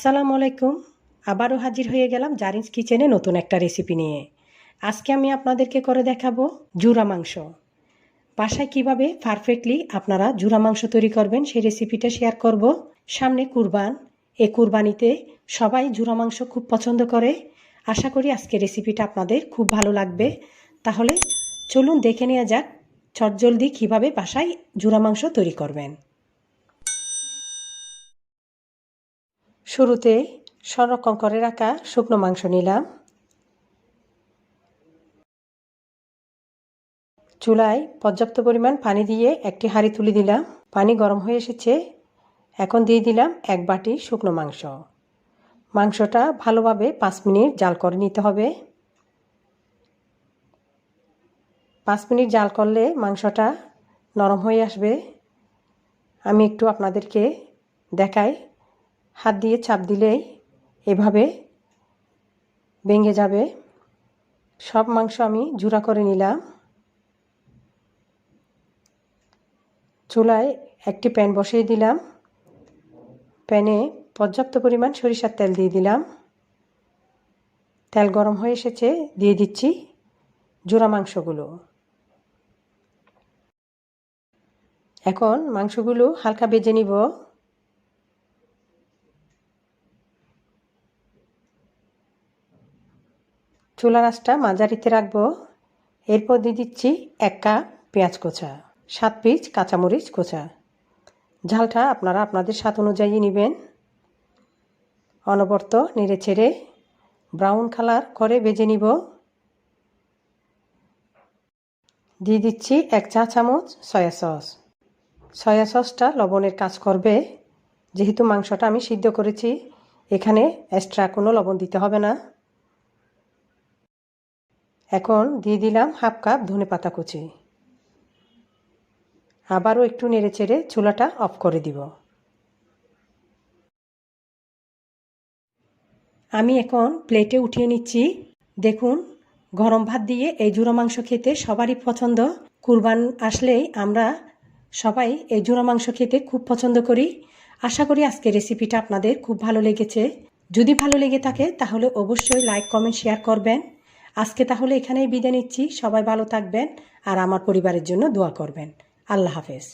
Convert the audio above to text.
আসসালামু আলাইকুম। আবারও হাজির হয়ে গেলাম জারিন্স কিচেনে নতুন একটা রেসিপি নিয়ে। আজকে আমি আপনাদেরকে করে দেখাবো জুরা মাংস। বাসায় কিভাবে পারফেক্টলি আপনারা জুরা মাংস তৈরি করবেন সেই রেসিপিটা শেয়ার করব। সামনে কুরবান, এই কুরবানিতে সবাই জুরা মাংস খুব পছন্দ করে। আশা করি আজকে রেসিপিটা আপনাদের খুব ভালো লাগবে। তাহলে চলুন দেখে নেওয়া যাক চটজলদি কিভাবে বাসায় জুরা মাংস তৈরি করবেন। শুরুতে সংরক্ষণ করে রাখা শুকনো মাংস নিলাম। চুলায় পর্যাপ্ত পরিমাণ পানি দিয়ে একটি হাঁড়ি তুলে দিলাম। পানি গরম হয়ে এসেছে। এখন দিয়ে দিলাম 1 বাটি শুকনো মাংস। মাংসটা ভালোভাবে 5 মিনিট জাল করে নিতে হবে। 5 মিনিট জাল করলে মাংসটা নরম হয়ে আসবে। আমি একটু আপনাদেরকে দেখাই, হাত দিয়ে চাপ দিলেই এভাবে ভেঙে যাবে। সব মাংস আমি জুড়া করে নিলাম। চুলায় একটি প্যান বসিয়ে দিলাম। প্যানে পর্যাপ্ত পরিমাণ সরিষার তেল দিয়ে দিলাম। তেল গরম হয়ে এসেছে, দিয়ে দিচ্ছি জুরা মাংসগুলো। এখন মাংসগুলো হালকা ভেজে নিব। চুলার আঁচটা মাঝারিতে রাখবো। এরপর দিয়ে দিচ্ছি 1 কাপ পেঁয়াজ কোচা, 7 পিস কাঁচামরিচ কোচা। ঝালটা আপনারা আপনাদের স্বাদ অনুযায়ী নেবেন। অনবরত নেড়ে ছেড়ে ব্রাউন কালার করে ভেজে নিব। দিয়ে দিচ্ছি 1 চা চামচ সয়া সস। সয়া সসটা লবণের কাজ করবে। যেহেতু মাংসটা আমি সিদ্ধ করেছি, এখানে এক্সট্রা কোনো লবণ দিতে হবে না। এখন দিয়ে দিলাম 1/2 কাপ ধনেপাতা কুচি। আবারও একটু নেড়ে চেড়ে চুলাটা অফ করে দিব। আমি এখন প্লেটে উঠিয়ে নিচ্ছি। দেখুন, গরম ভাত দিয়ে এই জুরা মাংস খেতে সবারই পছন্দ। কুরবান আসলেই আমরা সবাই এই জুরা মাংস খেতে খুব পছন্দ করি। আশা করি আজকের রেসিপিটা আপনাদের খুব ভালো লেগেছে। যদি ভালো লেগে থাকে তাহলে অবশ্যই লাইক, কমেন্ট, শেয়ার করবেন। আজকে তাহলে এখানেই বিদায় নিচ্ছি। সবাই ভালো থাকবেন আর আমার পরিবারের জন্য দোয়া করবেন। আল্লাহ হাফেজ।